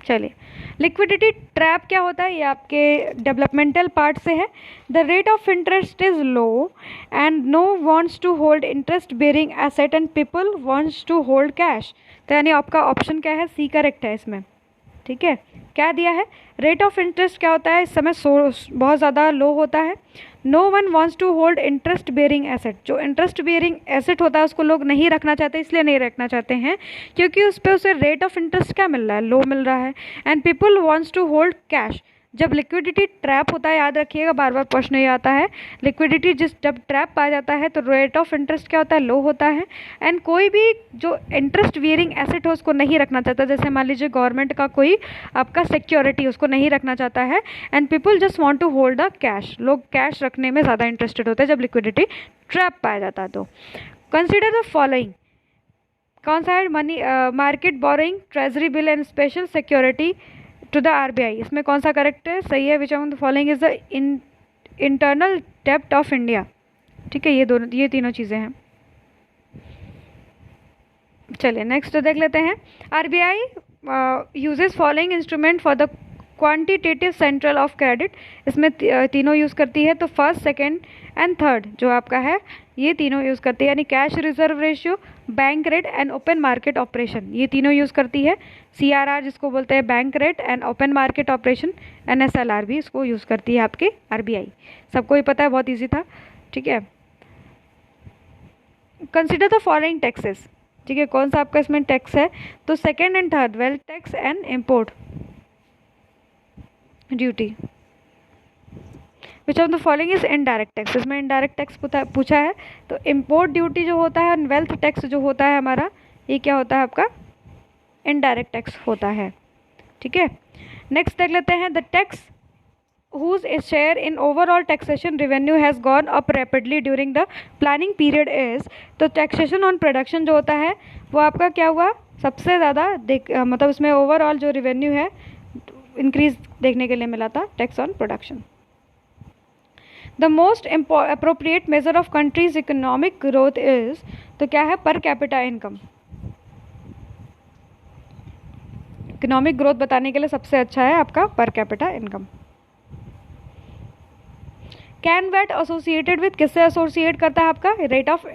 चलिए, liquidity trap क्या होता है, ये आपके डेवलपमेंटल पार्ट से है। The rate of interest is low and no wants to hold interest bearing asset and people wants to hold cash, तो यानी आपका ऑप्शन क्या है, सी करेक्ट है इसमें, ठीक है। क्या दिया है, रेट ऑफ इंटरेस्ट क्या होता है, इस समय बहुत ज़्यादा लो होता है। No one wants to hold interest bearing asset, जो इंटरेस्ट बेयरिंग एसेट होता है उसको लोग नहीं रखना चाहते, इसलिए नहीं रखना चाहते हैं क्योंकि उस पर उसे रेट ऑफ इंटरेस्ट क्या मिल रहा है, लो मिल रहा है। And people wants to hold cash, जब लिक्विडिटी ट्रैप होता है, याद रखिएगा बार बार प्रश्न ये आता है, लिक्विडिटी जब ट्रैप पाया जाता है तो रेट ऑफ इंटरेस्ट क्या होता है, लो होता है। एंड कोई भी जो इंटरेस्ट बेयरिंग एसेट हो उसको नहीं रखना चाहता, जैसे मान लीजिए गवर्नमेंट का कोई आपका सिक्योरिटी उसको नहीं रखना चाहता है। And people just want to hold the cash, लोग कैश रखने में ज़्यादा इंटरेस्टेड होते हैं जब लिक्विडिटी ट्रैप पाया जाता है। तो कंसिडर द फॉलोइंग, कौन सा है, money market borrowing, treasury bill and special security to the RBI, इसमें कौन सा करेक्ट है, सही है। Which of the following is the internal डेप्ट ऑफ इंडिया, ठीक है। ये तीनों चीज़ें हैं। चलिए नेक्स्ट देख लेते हैं, RBI uses following instrument for the quantitative central of credit, इसमें तीनों यूज़ करती है, तो फर्स्ट, सेकेंड एंड थर्ड जो आपका है ये तीनों यूज़ करती है, यानी cash reserve ratio, bank rate and open market operation, ये तीनों यूज़ करती है। सीआरआर जिसको बोलते हैं bank rate and open market operation, NSLR भी इसको यूज़ करती है आपकी आरबीआई, सबको ही पता है, बहुत ईजी था, ठीक है। कंसिडर द फॉलोइंग टैक्सेस, ठीक है, कौन सा आपका इसमें टैक्स है, तो second and third, wealth tax and import duty. Which of the following is indirect tax, इसमें इनडायरेक्ट टैक्स पूछा है, तो इम्पोर्ट ड्यूटी जो होता है, वेल्थ टैक्स जो होता है हमारा, ये क्या होता है आपका, इनडायरेक्ट टैक्स होता है, ठीक है। नेक्स्ट देख लेते हैं, the tax whose share in overall taxation revenue has gone up rapidly during the planning period is, तो taxation on production जो होता है वो आपका क्या हुआ, सबसे ज़्यादा मतलब उसमें ओवरऑल जो रेवेन्यू है इंक्रीज देखने के लिए मिला था, tax on production. The most appropriate measure of countries economic growth is, तो क्या है, per capita income, economic growth बताने के लिए सबसे अच्छा है आपका per capita income. Can VAT associated with, किससे एसोसिएट करता है आपका, रेट ऑफ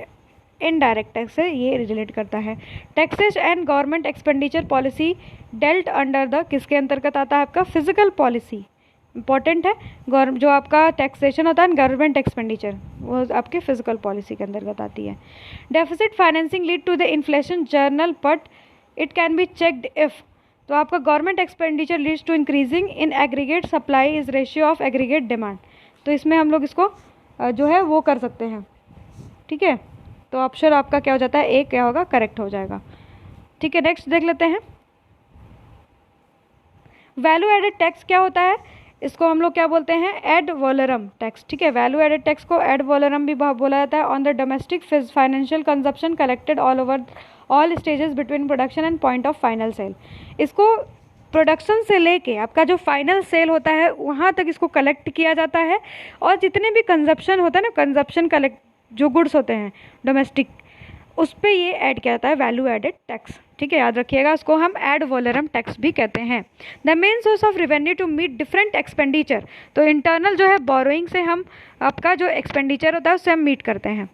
इनडायरेक्ट टैक्स से ये रिलेट करता है। Taxes and government expenditure policy dealt under the, किसके अंतर्गत आता है आपका, फिजिकल पॉलिसी, इंपॉर्टेंट है, जो आपका टैक्सेशन होता है गवर्नमेंट एक्सपेंडिचर वो आपके फिजिकल पॉलिसी के अंतर्गत आती है। Deficit financing lead to the inflation general but it can be checked if, तो आपका government expenditure leads to increasing in aggregate supply is ratio of aggregate demand, तो इसमें हम लोग इसको जो है वो कर सकते हैं। ठीक है, तो ऑप्शन आपका क्या हो जाता है, ए क्या होगा, करेक्ट हो जाएगा। ठीक है, नेक्स्ट देख लेते हैं। वैल्यू एडेड टैक्स क्या होता है, इसको हम लोग क्या बोलते हैं, एड वॉलरम टैक्स। ठीक है, वैल्यू एडेड टैक्स को एड वॉलरम भी बोला जाता है। On the domestic financial consumption collected all over all stages between production and point of final sale. इसको प्रोडक्शन से लेके आपका जो फाइनल सेल होता है वहाँ तक इसको कलेक्ट किया जाता है, और जितने भी कंजप्शन होता है ना, कंजप्शन कलेक्ट जो गुड्स होते हैं डोमेस्टिक, उस पर ये ऐड किया जाता है वैल्यू एडेड टैक्स। ठीक है, याद रखिएगा, उसको हम एड वॉलरम टैक्स भी कहते हैं। The main source of revenue to meet different expenditure, तो इंटरनल जो है बोरोइंग से हम आपका जो एक्सपेंडिचर होता है उससे हम मीट करते हैं।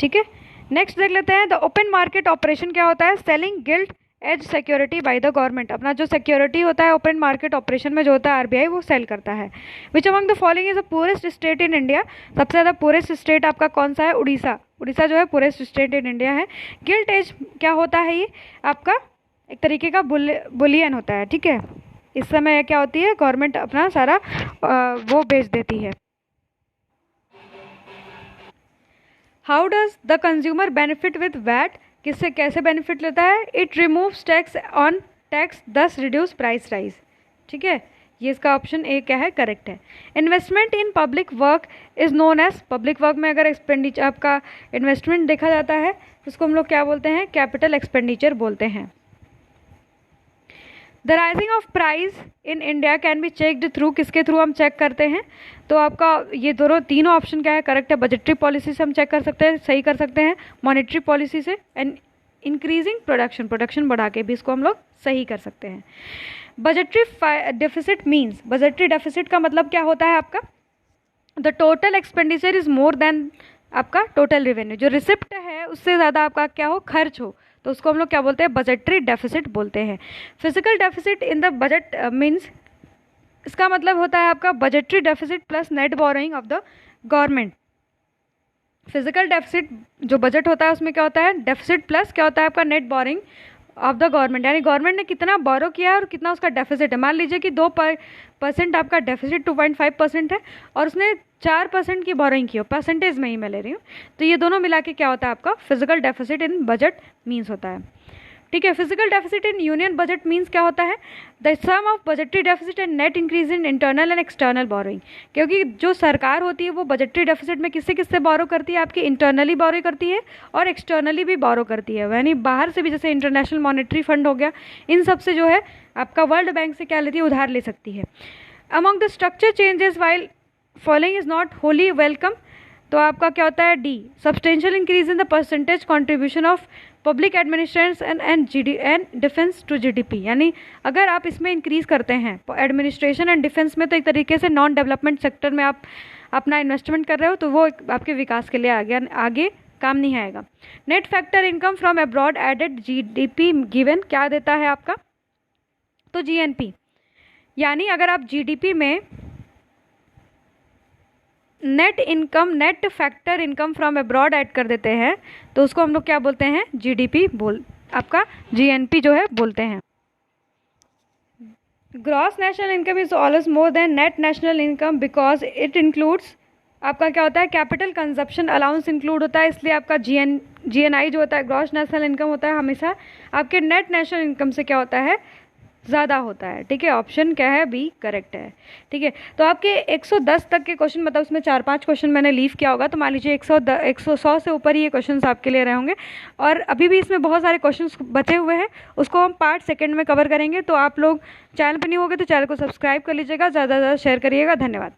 ठीक है, नेक्स्ट देख लेते हैं। द ओपन मार्केट ऑपरेशन क्या होता है, selling gilt as security by the government. अपना जो सिक्योरिटी होता है ओपन मार्केट ऑपरेशन में जो होता है आरबीआई वो सेल करता है। Which among the following is the purest state in India, सबसे ज़्यादा पूरेस्ट स्टेट आपका कौन सा है, उड़ीसा। उड़ीसा जो है पूरेस्ट स्टेट इन इंडिया है। गिल्ट एज क्या होता है, ये आपका एक तरीके का बुलियन होता है। ठीक है, इस समय क्या होती है, गवर्नमेंट अपना सारा वो बेच देती है। How does the consumer benefit with VAT, किससे कैसे बेनिफिट लेता है, it removes tax on tax thus reduce price rise. ठीक है, ये इसका ऑप्शन ए क्या है, करेक्ट है। Investment in public work is known as, public work में अगर एक्सपेंडिचर आपका इन्वेस्टमेंट देखा जाता है उसको हम लोग क्या बोलते हैं, कैपिटल एक्सपेंडिचर बोलते हैं। The rising of price in India can be checked through, किसके थ्रू हम चेक करते हैं, तो आपका ये दोनों तीनों ऑप्शन क्या है, करेक्ट है। बजटरी पॉलिसी से हम चेक कर सकते हैं, सही कर सकते हैं, मॉनेटरी पॉलिसी से, एंड इंक्रीजिंग प्रोडक्शन, प्रोडक्शन बढ़ा के भी इसको हम लोग सही कर सकते हैं। Budgetary deficit means, budgetary deficit का मतलब क्या होता है आपका, the total expenditure is more than आपका टोटल रेवेन्यू, जो रिसिप्ट है उससे ज़्यादा आपका क्या हो, खर्च हो, तो उसको हम लोग क्या बोलते हैं, बजटरी डेफिसिट बोलते हैं। Physical deficit in the budget means, इसका मतलब होता है आपका budgetary deficit plus net borrowing of the government. Physical deficit जो बजट होता है उसमें क्या होता है, डेफिसिट प्लस क्या होता है आपका net borrowing of the government, यानी गवर्नमेंट ने कितना बोरो किया और कितना उसका डेफिसिट है। मान लीजिए कि 2% आपका डेफिसिट 2.5% है और उसने 4% की बोरोइंग की हो, परसेंटेज में ही मैं ले रही हूँ, तो ये दोनों मिला के क्या होता है आपका physical deficit in budget means होता है। ठीक है, physical deficit in union budget means क्या होता है, the sum of budgetary deficit and net increase in internal and external borrowing. क्योंकि जो सरकार होती है वो बजटरी डेफिसिट में किससे किससे बोरो करती है, आपकी इंटरनली बोरो करती है और एक्सटर्नली भी बोरो करती है, यानी बाहर से भी, जैसे इंटरनेशनल मॉनेटरी फंड हो गया, इन सब से जो है आपका वर्ल्ड बैंक से क्या लेती है, उधार ले सकती है। Among the structure changes while following is not wholly welcome, तो आपका क्या होता है, the substantial increase in the percentage contribution of public administration and defence to GDP, यानी अगर आप इसमें इंक्रीज करते हैं एडमिनिस्ट्रेशन एंड डिफेंस में, तो एक तरीके से नॉन डेवलपमेंट सेक्टर में आप अपना इन्वेस्टमेंट कर रहे हो, तो वो आपके विकास के लिए आगे काम नहीं आएगा। Net factor income from abroad added GDP given क्या देता है आपका, तो जीएनपी, यानी अगर आप जीडीपी में net income, net factor income from abroad add कर देते हैं तो उसको हम लोग क्या बोलते हैं, जीडीपी आपका जीएनपी जो है बोलते हैं। Gross national income is always more than net national income because it includes, आपका क्या होता है, कैपिटल कंजप्शन अलाउंस इंक्लूड होता है, इसलिए आपका जीएनआई जो होता है, ग्रॉस नेशनल इनकम होता है, हमेशा आपके नेट नेशनल इनकम से क्या होता है, ज़्यादा होता है। ठीक है, ऑप्शन क्या है, बी करेक्ट है। ठीक है, तो आपके 110 तक के क्वेश्चन, मतलब उसमें 4-5 क्वेश्चन मैंने लीव किया होगा, तो मान लीजिए 100 से ऊपर ही ये क्वेश्चन आपके लिए रहे होंगे, और अभी भी इसमें बहुत सारे क्वेश्चन बचे हुए हैं, उसको हम पार्ट सेकंड में कवर करेंगे। तो आप लोग चैनल पर नहीं होगे तो चैनल को सब्सक्राइब कर लीजिएगा, ज़्यादा से ज़्यादा शेयर करिएगा। धन्यवाद।